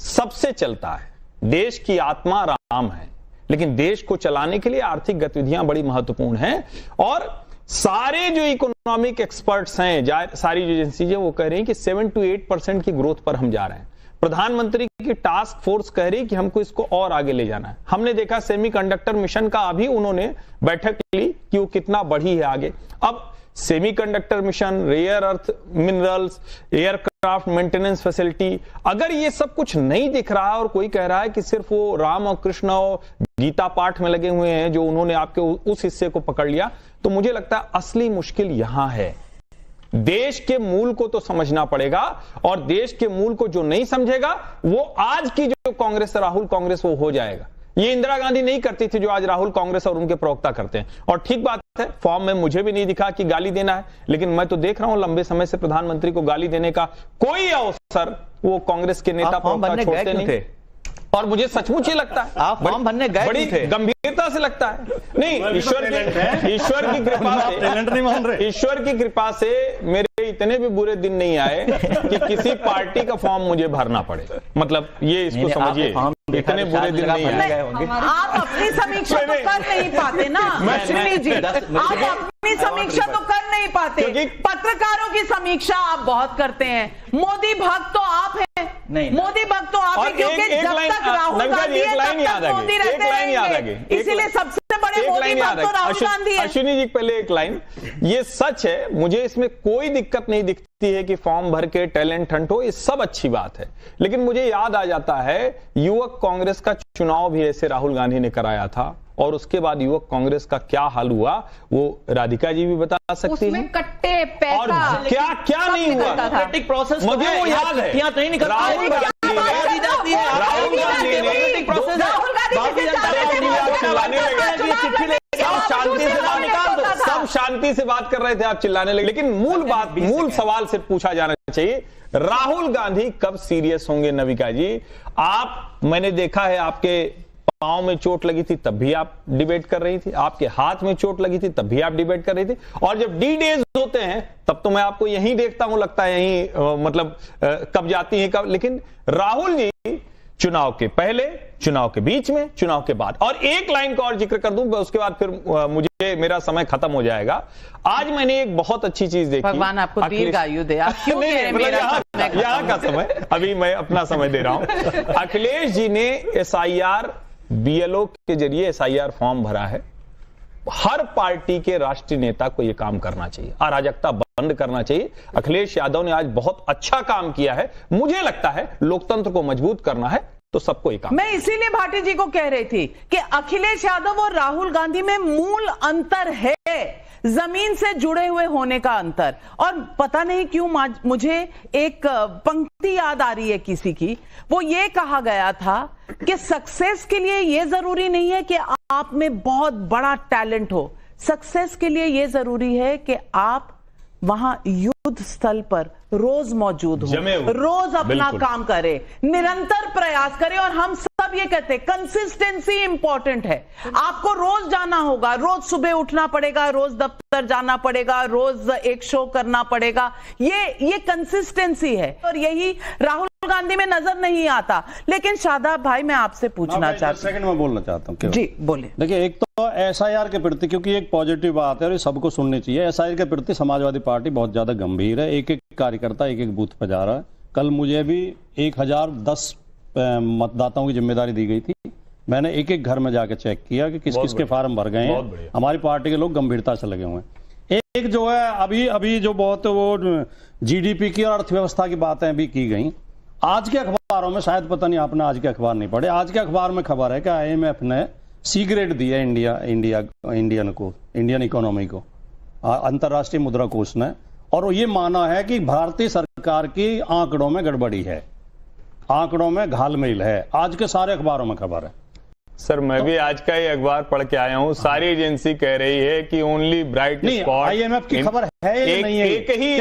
सबसे चलता है, देश की आत्मा राम है, लेकिन देश को चलाने के लिए आर्थिक गतिविधियां बड़ी महत्वपूर्ण हैं। और सारे जो इकोनॉमिक एक्सपर्ट्स हैं, सारी जो एजेंसी है, वो कह रहे हैं कि 7 to 8% की ग्रोथ पर हम जा रहे हैं। प्रधानमंत्री की टास्क फोर्स कह रही है कि हमको इसको और आगे ले जाना है। हमने देखा सेमीकंडक्टर मिशन का अभी उन्होंने बैठक ली कि वो कितना बढ़ी है आगे। अब semiconductor mission, rare earth minerals, aircraft maintenance facility, अगर ये सब कुछ नहीं दिख रहा है और कोई कह रहा है कि सिर्फ वो राम और कृष्ण और गीता पाठ में लगे हुए हैं जो उन्होंने आपके उस हिस्से को पकड़ लिया, तो मुझे लगता है असली मुश्किल यहां है। देश के मूल को तो समझना पड़ेगा, और देश के मूल को जो नहीं समझेगा वो आज की जो कांग्रेस, राहुल कांग्रेस, वो हो जाएगा। ये इंदिरा गांधी नहीं करती थी जो आज राहुल कांग्रेस और उनके प्रवक्ता करते हैं। और ठीक बात है, फॉर्म में मुझे भी नहीं दिखा कि गाली देना है, लेकिन मैं तो देख रहा हूं लंबे समय से प्रधानमंत्री को गाली देने का कोई अवसर वो कांग्रेस के नेता प्रवक्ता छोड़ते नहीं थे। और मुझे सचमुच ही लगता है आप फॉर्म भरने गए बड़ी थे, गंभीरता से लगता है। नहीं, ईश्वर की कृपा से, टैलेंट नहीं मान रहे। ईश्वर की कृपा से मेरे इतने भी बुरे दिन नहीं आए कि किसी पार्टी का फॉर्म मुझे भरना पड़े। मतलब ये इसको समझिए, इतने बुरे दिन नहीं आए। आप अपनी समीक्षा तो कर नहीं पाते ना अश्विनी जी, आप अपनी समीक्षा तो कर नहीं पाते। पत्रकारों की समीक्षा आप बहुत करते हैं। मोदी भक्त तो आप हैं, मोदी भक्त तो आप हैं, क्योंकि जब तक राहुल गांधी है तब तक मोदी रहते रहेंगे, इसीलिए सबसे बड़े मोदी भक्त तो राहुल गांधी है। अश्विनी जी पहले एक लाइन, ये सच है, मुझे इसमें कोई दिक्कत नहीं दिखती है कि फॉर्म भर के टैलेंट हंट हो, ये सब अच्छी बात है। लेकिन मुझे याद आ जाता है युवक कांग्रेस का चुनाव भी ऐसे राहुल गांधी ने कराया था, और उसके बाद युवक कांग्रेस का क्या हाल हुआ वो राधिका जी भी बता सकती हैं। कट्टे पैसा और क्या क्या नहीं हुआ, प्रोसेस मुझे वो याद है। यहाँ नहीं निकलता, राहुल सब शांति से बात कर रहे थे, आप चिल्लाने लगे। लेकिन मूल सवाल से पूछा जाना चाहिए, राहुल गांधी कब सीरियस होंगे? नविका जी, मैंने देखा है आपके पांव में चोट लगी थी तब भी आप डिबेट कर रही थी, आपके हाथ में चोट लगी थी तब भी आप डिबेट कर रही थी, और जब डी डेज होते हैं तब तो मैं आपको यहीं देखता हूं, लगता है यहीं मतलब कब जाती हैं कब। लेकिन राहुल जी चुनाव के पहले, चुनाव के बीच में, चुनाव के बाद। और एक लाइन का और जिक्र कर दूं, उसके बाद फिर मेरा समय खत्म हो जाएगा। आज मैंने एक बहुत अच्छी चीज देखी। भगवान आपको दीर्घायु दे। आप क्यों कह रहे हैं मेरा यहाँ का समय, अभी मैं अपना समय दे रहा हूं। अखिलेश जी ने SIR BLO के जरिए SIR फॉर्म भरा है। हर पार्टी के राष्ट्रीय नेता को यह काम करना चाहिए, अराजकता बंद करना चाहिए। अखिलेश यादव ने आज बहुत अच्छा काम किया है। मुझे लगता है लोकतंत्र को मजबूत करना है तो सबको ही काम। मैं इसीलिए भाटी जी को कह रही थी कि अखिलेश यादव और राहुल गांधी में मूल अंतर है, जमीन से जुड़े हुए होने का अंतर। और पता नहीं क्यों मुझे एक पंक्ति याद आ रही है किसी की, वो ये कहा गया था कि सक्सेस के लिए ये जरूरी नहीं है कि आप में बहुत बड़ा टैलेंट हो, सक्सेस के लिए ये जरूरी है कि आप वहां युद्ध स्थल पर रोज मौजूद हो, रोज अपना काम करे, निरंतर प्रयास करे। और हम सब ये कहते हैं कंसिस्टेंसी इंपॉर्टेंट है। आपको रोज जाना होगा, रोज सुबह उठना पड़ेगा, रोज दफ्तर जाना पड़ेगा, रोज एक शो करना पड़ेगा। ये कंसिस्टेंसी है और यही राहुल गांधी में नजर नहीं आता। लेकिन शादाब भाई, मैं आपसे पूछना चाहता हूं, सेकंड में बोलना चाहता हूं। जी बोले। देखिए, एक तो SIR के प्रति, क्योंकि एक पॉजिटिव बात है और ये सबको सुननी चाहिए, SIR के प्रति समाजवादी पार्टी बहुत ज्यादा गंभीर है। एक एक कार्यकर्ता एक एक बूथ पर जा रहा है। कल मुझे भी 1010 मतदाताओं की जिम्मेदारी दी गई थी। मैंने एक एक घर में जाकर चेक किया कि किस किस के फार्म भर गए हैं। हमारी पार्टी के लोग गंभीरता से लगे हुए हैं। एक जो है अभी जो बहुत वो GDP की और अर्थव्यवस्था की बातें भी की गई, आज के अखबारों में, शायद पता नहीं आपने आज के अखबार नहीं पढ़े, आज के अखबार में खबर है कि IMF ने C ग्रेड दिया इंडियन इकोनॉमी को, अंतर्राष्ट्रीय मुद्रा कोष ने, और ये माना है कि भारतीय सरकार की आंकड़ों में गड़बड़ी है, आंकड़ों में घालमेल है। आज के सारे अखबारों में खबर है। सर, मैं भी आज का ही अखबार पढ़ के आया हूँ। सारी एजेंसी कह रही है कि ओनली ब्राइट स्पॉट, IMF की खबर है या नहीं है? एक ही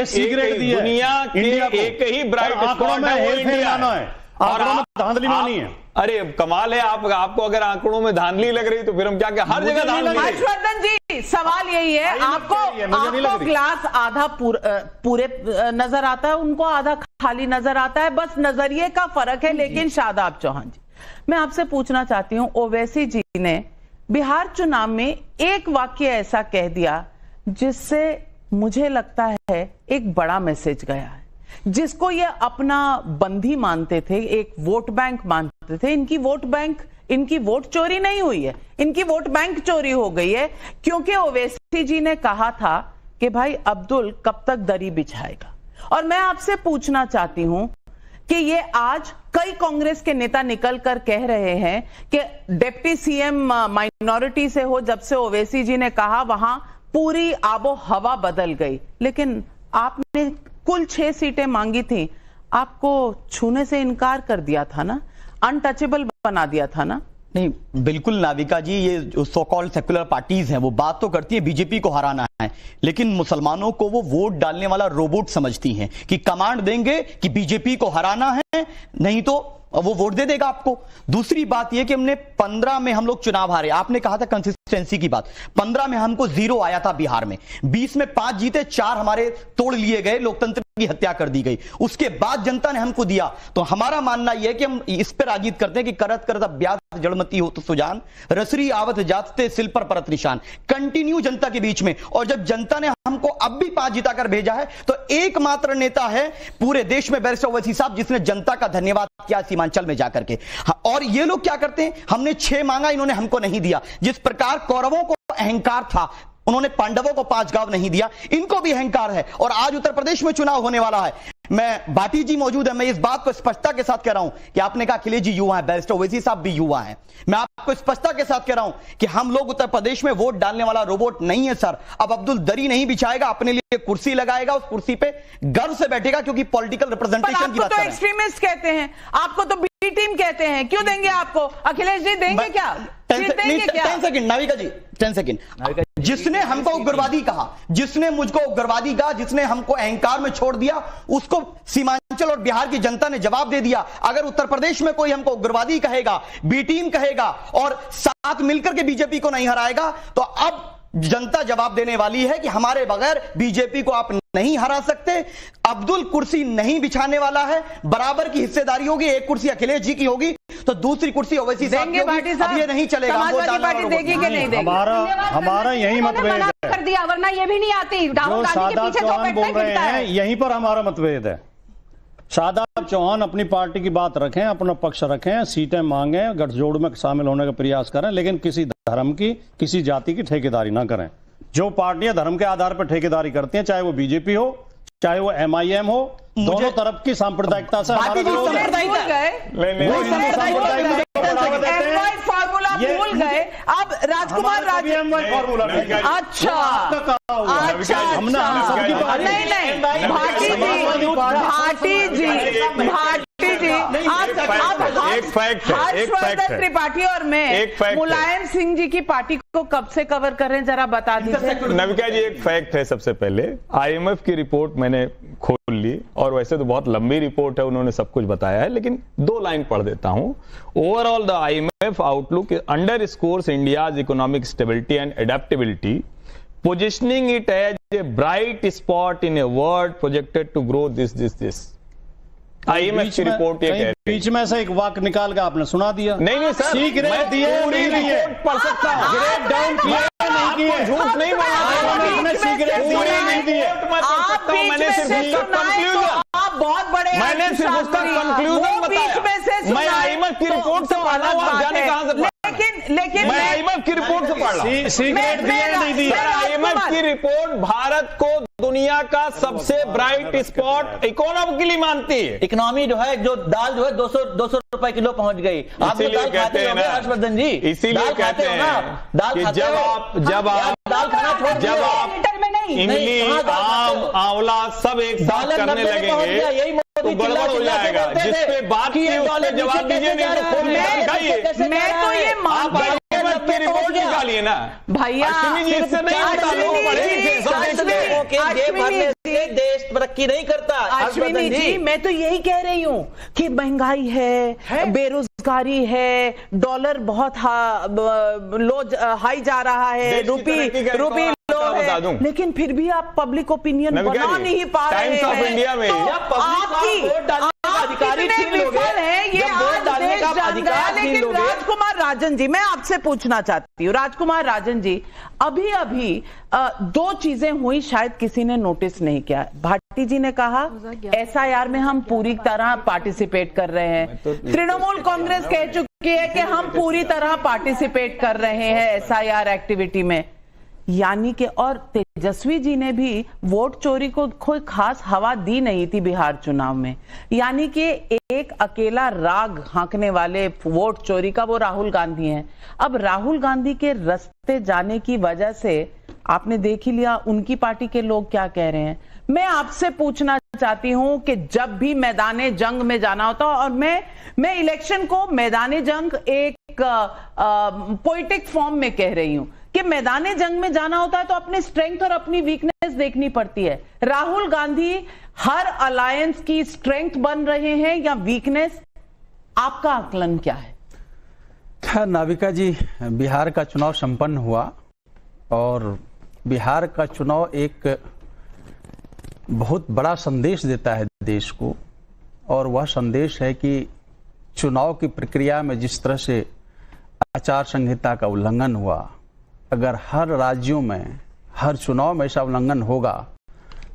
दुनिया के एक ही ब्राइट स्पॉट है, इंडिया है। आंकड़ों में धांधली मानी है। अरे कमाल है, आपको अगर आंकड़ों में धांधली लग रही तो फिर हम क्या हर जगह धांधली। हर्षवर्धन जी, सवाल यही है, आपको ग्लास आधा पूरे नजर आता है, उनको आधा खाली नजर आता है, बस नजरिए का फर्क है। लेकिन शादाब चौहान जी, मैं आपसे पूछना चाहती हूं, ओवैसी जी ने बिहार चुनाव में एक वाक्य ऐसा कह दिया जिससे मुझे लगता है एक बड़ा मैसेज गया है, जिसको ये अपना बंदी मानते थे, एक वोट बैंक मानते थे। इनकी वोट चोरी नहीं हुई है, इनकी वोट बैंक चोरी हो गई है, क्योंकि ओवैसी जी ने कहा था कि भाई अब्दुल कब तक दरी बिछाएगा। और मैं आपसे पूछना चाहती हूं कि ये आज कई कांग्रेस के नेता निकल कर कह रहे हैं कि डिप्टी CM माइनॉरिटी से हो, जब से ओवैसी जी ने कहा वहां पूरी आबो हवा बदल गई। लेकिन आपने कुल 6 सीटें मांगी थी, आपको छूने से इनकार कर दिया था ना, अनटचेबल बना दिया था ना। नहीं, बिल्कुल नाविका जी, ये जो सो कॉल्ड सेकुलर पार्टीज हैं वो बात तो करती है बीजेपी को हराना है, लेकिन मुसलमानों को वो वोट डालने वाला रोबोट समझती हैं कि कमांड देंगे कि बीजेपी को हराना है, नहीं तो वो वोट दे देगा आपको। दूसरी बात ये कि हमने 15 में हम लोग चुनाव हारे, आपने कहा था कंसिस्टेंसी की बात, 15 में हमको 0 आया था बिहार में, 20 में 5 जीते, 4 हमारे तोड़ लिए गए, लोकतंत्र की हत्या कर दी गई, उसके बाद जनता ने हमको दिया। तो हमारा मानना यह है कि हम इस पर राजीत करते हैं कि करत करत अभ्यास जड़मती हो तो सुजान, रसरी आवत जाते सिल पर परत निशान, कंटिन्यू जनता के बीच में। और जब जनता ने हमको अब भी 5 जिताकर भेजा है तो एकमात्र नेता है पूरे देश में बैरिस्टर ओवैसी साहब जिसने जनता का धन्यवाद किया सीमांचल में जाकर के। और ये लोग क्या करते हैं, हमने 6 मांगा, इन्होंने हमको नहीं दिया। जिस प्रकार कौरवों को अहंकार था, उन्होंने पांडवों को 5 गांव नहीं दिया, इनको भी अहंकार है। और आज उत्तर प्रदेश में चुनाव होने वाला है, मैं भाटी जी मौजूद है, मैं इस बात को स्पष्टता के साथ कह रहा हूं कि आपने कहा अखिलेश जी युवा है, बैरिस्टर ओवैसी साहब भी युवा हैं, मैं आपको स्पष्टता के साथ कह रहा हूं कि हम लोग उत्तर प्रदेश में वोट डालने वाला रोबोट नहीं है सर। अब अब्दुल दरी नहीं बिछाएगा, अपने लिए कुर्सी लगाएगा, उस कुर्सी पे गर्व से बैठेगा, क्योंकि पॉलिटिकल रिप्रेजेंटेशन की बात कर रहे हैं। एक्सट्रीमिस्ट कहते हैं, आपको तो बी टीम कहते हैं, क्यों देंगे आपको? अखिलेश जी देंगे क्या? 10 सेकंड नाविका जी, 10 सेकंड। जिसने हमको उग्रवादी कहा, जिसने मुझको उग्रवादी कहा, जिसने हमको अहंकार में छोड़ दिया, उसको सीमांचल और बिहार की जनता ने जवाब दे दिया। अगर उत्तर प्रदेश में कोई हमको उग्रवादी कहेगा, बी टीम कहेगा और साथ मिलकर के बीजेपी को नहीं हराएगा, तो अब जनता जवाब देने वाली है कि हमारे बगैर बीजेपी को आप नहीं हरा सकते। अब्दुल कुर्सी नहीं बिछाने वाला है, बराबर की हिस्सेदारी होगी, एक कुर्सी अखिलेश जी की होगी तो दूसरी कुर्सी ओवैसी साहब की होगी। अब ये नहीं चलेगा, समाजवादी पार्टी देगी कि नहीं देगी? हमारा यही मतभेद है, कर दिया, वरना ये भी नहीं आती। जो शादाब चौहान बोल रहे हैं यहीं पर हमारा मतभेद है। शादाब चौहान अपनी पार्टी की बात रखें, अपना पक्ष रखें, सीटें मांगें, गठजोड़ में शामिल होने का प्रयास करें, लेकिन किसी धर्म की, किसी जाति की ठेकेदारी ना करें। जो पार्टियां धर्म के आधार पर ठेकेदारी करती हैं, चाहे वो बीजेपी हो, चाहे वो MIM हो, दोनों तरफ की सांप्रदायिकता से हमारा विरोध है। फॉर्मूला भूल गए। अब राजकुमार अच्छा नहीं भाटी जी एक फैक्ट है, त्रिपाठी और मैं मुलायम सिंह जी की पार्टी को कब से कवर कर रहे हैं, जरा बता दीजिए। नविका जी, एक फैक्ट है, सबसे पहले IMF की रिपोर्ट मैंने खोल ली, और वैसे तो बहुत लंबी रिपोर्ट है, उन्होंने सब कुछ बताया है, लेकिन 2 लाइन पढ़ देता हूं। Overall the IMF outlook underscores India's economic stability and adaptability, positioning it as a bright spot in a world projected to grow this. IMF की रिपोर्ट ये कह रही है। बीच में से एक वाक्य निकाल के आपने सुना दिया। नहीं सर, सीक्रेट दिए नहीं दिए, पढ़ सकता हूं, ग्रेड डाउन किया नहीं किए, झूठ नहीं बोला, सीक्रेट दिए नहीं दिए। आप बहुत बड़े, मैंने सिर्फ उसका कंक्लूजन बताया। मैं IMF की रिपोर्ट से पढ़ रहा हूं, आप जाने कहां से? लेकिन मैं IMF की रिपोर्ट से पढ़ रहा हूं। सीक्रेट दिए नहीं दिए। IMF की रिपोर्ट भारत को दुनिया का सबसे ब्राइट स्पॉट इकोनॉमिकली मानती है। इकोनॉमी जो है, जो दाल जो है 200 रुपए किलो पहुंच गई। आप दाल खाते होंगे हर्षवर्धन जी, इसीलिए कहते हैं कि जब आप इमली, आम, आंवला सब एक साथ करने लगेंगे तो गड़बड़ हो जाएगा। जिसपे बात की उसके जवाब दीजिए, नहीं तो खोल दिखाइए। मैं तो ये की रिपोर्ट निकालिए ना भैया, इससे नहीं देश तरक्की नहीं करता। अश्विनी जी, मैं तो यही कह रही हूँ कि महंगाई है, बेरोजगारी है, डॉलर बहुत हाई जा रहा है, रुपी लो है, लेकिन फिर भी आप पब्लिक ओपिनियन बना नहीं पा रहे हैं। टाइम्स ऑफ इंडिया में अधिकारी विफल है, ये आज देश जान गया। लेकिन राजकुमार राजन जी, मैं आपसे पूछना चाहती हूँ, राजकुमार राजन जी, अभी 2 चीजें हुई, शायद किसी ने नोटिस नहीं किया। भाटी जी ने कहा SIR में हम पूरी तरह पार्टिसिपेट कर रहे हैं, तृणमूल कांग्रेस कह चुकी है कि हम पूरी तरह पार्टिसिपेट कर रहे हैं SIR एक्टिविटी में, यानी कि, और तेजस्वी जी ने भी वोट चोरी को कोई खास हवा दी नहीं थी बिहार चुनाव में, यानी कि एक अकेला राग हाँकने वाले वोट चोरी का वो राहुल गांधी हैं। अब राहुल गांधी के रास्ते जाने की वजह से आपने देख ही लिया उनकी पार्टी के लोग क्या कह रहे हैं। मैं आपसे पूछना चाहती हूं कि जब भी मैदाने जंग में जाना होता और मैं इलेक्शन को मैदाने जंग एक पोइटिक फॉर्म में कह रही हूं कि मैदाने जंग में जाना होता है तो अपने स्ट्रेंथ और अपनी वीकनेस देखनी पड़ती है। राहुल गांधी हर अलायंस की स्ट्रेंथ बन रहे हैं या वीकनेस? आपका आकलन क्या है? नाविका जी, बिहार का चुनाव संपन्न हुआ और बिहार का चुनाव एक बहुत बड़ा संदेश देता है देश को, और वह संदेश है कि चुनाव की प्रक्रिया में जिस तरह से आचार संहिता का उल्लंघन हुआ, अगर हर राज्यों में हर चुनाव में ऐसा उल्लंघन होगा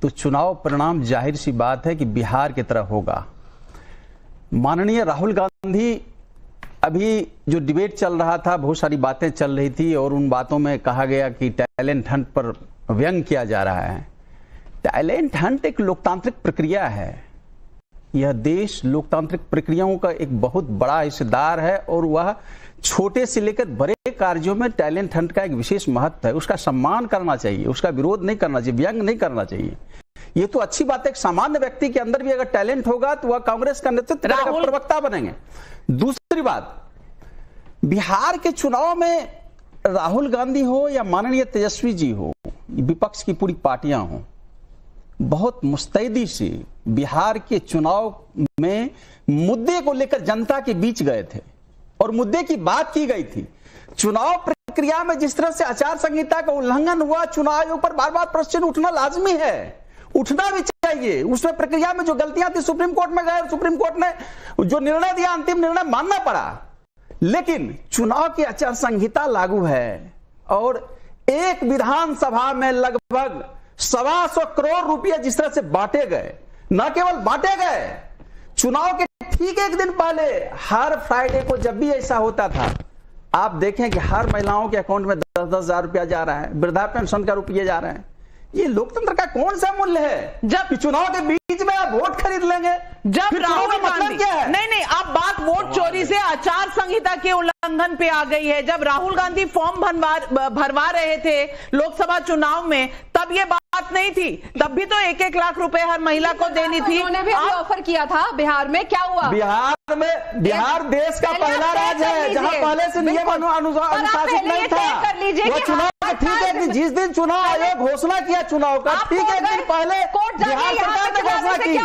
तो चुनाव परिणाम जाहिर सी बात है कि बिहार की तरह होगा। माननीय राहुल गांधी, अभी जो डिबेट चल रहा था, बहुत सारी बातें चल रही थी और उन बातों में कहा गया कि टैलेंट हंट पर व्यंग किया जा रहा है। टैलेंट हंट एक लोकतांत्रिक प्रक्रिया है। यह देश लोकतांत्रिक प्रक्रियाओं का एक बहुत बड़ा हिस्सेदार है और वह छोटे से लेकर बड़े कार्यों में टैलेंट हंट का एक विशेष महत्व है। उसका सम्मान करना चाहिए, उसका विरोध नहीं करना चाहिए, व्यंग नहीं करना चाहिए। ये तो अच्छी बात है। एक सामान्य व्यक्ति के अंदर भी अगर टैलेंट होगा तो वह कांग्रेस का नेतृत्व करेगा, प्रवक्ता बनेंगे। दूसरी बात, बिहार के चुनाव में राहुल गांधी हो या माननीय तेजस्वी जी हो, विपक्ष की पूरी पार्टियां हो, बहुत मुस्तैदी से बिहार के चुनाव में मुद्दे को लेकर जनता के बीच गए थे और मुद्दे की बात की गई थी। चुनाव प्रक्रिया में जिस तरह से आचार संहिता का उल्लंघन हुआ, चुनाव आयोग पर बार बार प्रश्न उठना लाजमी है, उठना भी चाहिए। उसमें प्रक्रिया में जो गलतियां थी, सुप्रीम कोर्ट में गए, सुप्रीम कोर्ट ने जो निर्णय दिया, अंतिम निर्णय मानना पड़ा। लेकिन चुनाव की आचार संहिता लागू है और एक विधानसभा में लगभग 125 करोड़ रुपए जिस तरह से बांटे गए, न केवल बांटे गए, चुनाव के ठीक एक दिन पहले हर फ्राइडे को जब भी ऐसा होता था, आप देखें कि हर महिलाओं के अकाउंट में 10-10 हजार रुपया जा रहा है, वृद्धा पेंशन का रुपये जा रहे हैं। ये लोकतंत्र का कौन सा मूल्य है जब चुनाव के बीच में आप वोट खरीद लेंगे? जब राहुल मतलब गांधी, क्या है? नहीं, आप बात वोट चोरी से आचार संहिता के उल्लंघन पे आ गई है। जब राहुल गांधी फॉर्म भरवा रहे थे लोकसभा चुनाव में, तब ये बात नहीं थी। तब भी तो 1-1 लाख रुपए हर महिला को देनी थी। उन्होंने भी ऑफर किया था। बिहार में क्या हुआ? बिहार देश का पहला राज्य है जहां पहले से नियम अनुशासित नहीं था। वो चुनाव ठीक है कि जिस दिन चुनाव आयोग घोषणा किया चुनाव का, ठीक है, एक दिन पहले बिहार सरकार ने घोषणा की,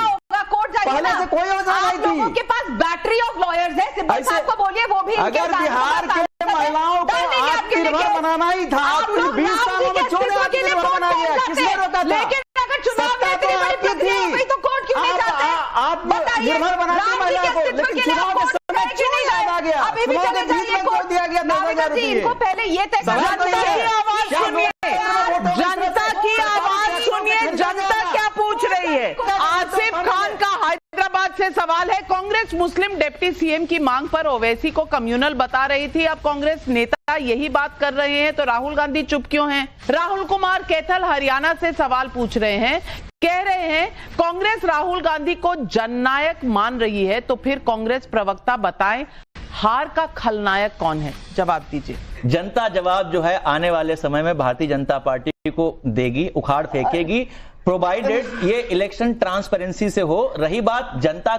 पहले से कोई योजना नहीं थी। लोगों के पास बैटरी ऑफ लॉयर्स है, सिब्बल साहब को बोलिए, वो भी अगर बिहार के महिलाओं को आत्मनिर्भर बनाना ही था तो 20 सालों में क्यों आत्मनिर्भर बना गया? किसने रोका था? लेकिन अगर चुनाव में इतनी बड़ी प्रक्रिया हो गई तो कोर्ट क्यों नहीं जाते? आत्मनिर्भर बनाती महिलाओं को, लेकिन चुनाव के समय क्यों नहीं लाया गया? चुनाव के बीच में क्यों दिया गया 10,000 रुपये? इनको पहले ये तय करना चाहिए। जनता की आवाज सुनिए, जनता क्या पूछ रही है। आसिफ खान का हैदराबाद से सवाल है, कांग्रेस मुस्लिम डिप्टी सीएम की मांग पर ओवैसी को कम्युनल बता रही थी, अब कांग्रेस नेता यही बात कर रहे हैं तो राहुल गांधी चुप क्यों हैं? राहुल कुमार कैथल हरियाणा से सवाल पूछ रहे हैं, कह रहे हैं कांग्रेस राहुल गांधी को जननायक मान रही है, तो फिर कांग्रेस प्रवक्ता बताएं हार का खलनायक कौन है? जवाब दीजिए। जनता जवाब जो है आने वाले समय में भारतीय जनता पार्टी को देगी, उखाड़ फेंकेगी, प्रोवाइडेड ये इलेक्शन ट्रांसपेरेंसी से हो। रही बात जनता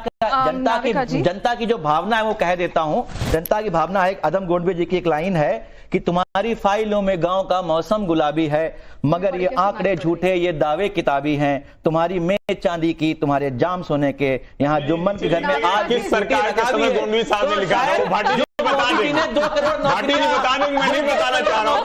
की जो भावना है, वो कह देता हूं, जनता की भावना है। अदम गोडबे जी की एक लाइन है कि तुम्हारी फाइलों में गांव का मौसम गुलाबी है, मगर ये आंकड़े झूठे, ये दावे किताबी हैं। तुम्हारी मेज चांदी की, तुम्हारे जाम सोने के, यहाँ जुम्मन के घर में आज किस सरकार के समय गोडबे साहब ने लिखा है? भाटी जी बता दें, 2 करोड़ भाटी जी बता दें, मैं नहीं बताना चाह रहा हूं।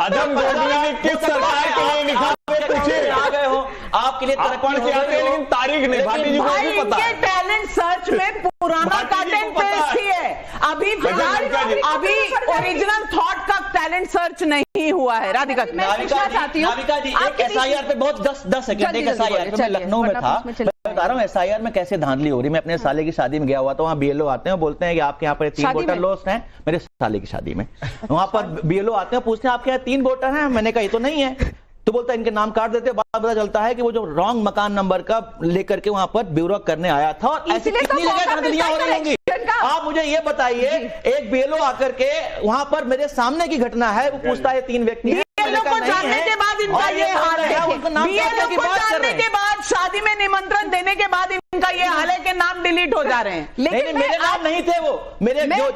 अदम गोडबे ने किस सरकार के लिए लिखा? पूछे आ गए हो आपके लिए पढ़ के आते हैं, लेकिन तारीख नहीं। भाटी जी को भी पता है। टैलेंट सर्च में पुराना कंटेंट पेश ही है, अभी ओरिजिनल थॉट का टैलेंट सर्च नहीं हुआ है। राधिका जी, एक एसआईआर पे बहुत 10 सेकंड, एक एसआईआर पे लखनऊ में था, बता रहा हूँ एसआईआर में कैसे धांधली हो रही। मैं अपने साले की शादी में गया हुआ, तो वहाँ बीएलओ आते हैं, बोलते हैं कि आपके यहाँ पर 3 वोटर लॉस्ट हैं। मेरे साले की शादी में वहां पर बीएलओ आते हैं, पूछते हैं आपके यहाँ 3 वोटर हैं? मैंने कहा ये तो नहीं है। तो बोलता है इनके नाम काट देते। बाद पता चलता है कि वो जो रॉन्ग मकान नंबर का लेकर के वहां पर ब्यूरो करने आया था, और ऐसी कितनी जगह धांधलियां हो रही होंगी। आप मुझे ये बताइए, एक बीएलओ आकर के वहां पर मेरे सामने की घटना है, वो पूछता है 3 व्यक्ति हैं, BLO को जानने के बाद इनका ये हाल है। BLO को जानने के बाद, शादी में निमंत्रण देने के बाद इनका ये हाल है कि नाम डिलीट हो जा रहे हैं। लेकिन मेरे नाम नहीं थे, वो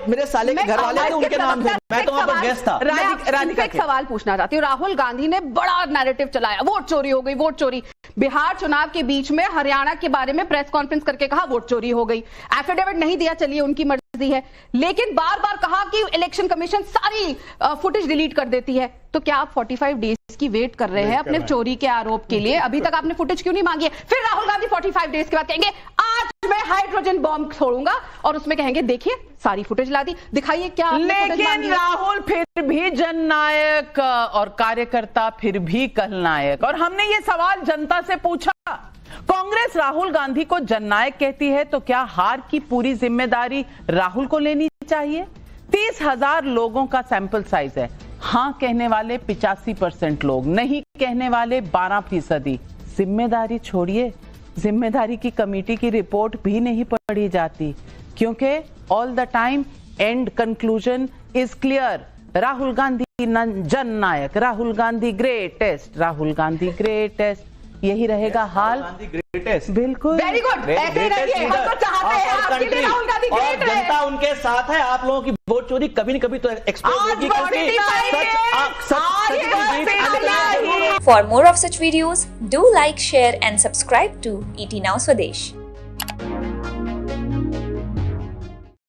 मेरे साले के घर वाले थे, उनके नाम थे, मैं तो वहां पर गेस्ट था। राधिका, एक सवाल पूछना चाहती हूँ। राहुल गांधी ने बड़ा नैरेटिव चलाया, वोट चोरी हो गई, वोट चोरी। बिहार चुनाव के बीच में हरियाणा के बारे में प्रेस कॉन्फ्रेंस करके कहा वोट चोरी हो गई। एफिडेविट नहीं दिया, चलिए उनकी मर्जी है, लेकिन बार बार कहा कि इलेक्शन कमीशन सारी फुटेज डिलीट कर देती है। तो क्या आप 45 डेज की वेट कर रहे हैं अपने चोरी के आरोप के लिए? अभी तक आपने फुटेज क्यों नहीं मांगी है? फिर राहुल गांधी 45 डेज के बाद कहेंगे आज मैं हाइड्रोजन बॉम्ब छोड़ूंगा, और उसमें कहेंगे देखिए सारी फुटेज ला दी, दिखाइए क्या। लेकिन राहुल फिर भी जननायक और कार्यकर्ता फिर भी कलनायक। और हमने ये सवाल जनता से पूछा, कांग्रेस राहुल गांधी को जननायक कहती है तो क्या हार की पूरी जिम्मेदारी राहुल को लेनी चाहिए? 30,000 लोगों का सैंपल साइज है। हाँ कहने वाले 85% लोग, नहीं कहने वाले 12%। जिम्मेदारी छोड़िए, जिम्मेदारी की कमेटी की रिपोर्ट भी नहीं पढ़ी जाती, क्योंकि all the time and conclusion is clear. Rahul Gandhi Jannayak, Rahul Gandhi greatest, Rahul Gandhi greatest, यही रहेगा हाल। ग्रेटेस्ट, बिल्कुल, वेरी गुड, ऐसे रहिए, हम तो चाहते हैं आपके लिए राहुल गांधी ग्रेट है। जनता उनके साथ है। आप लोगों की वोट चोरी कभी न कभी तो एक्सपोज होगी। For more of such videos, do like, share and subscribe to ET Now Swadesh.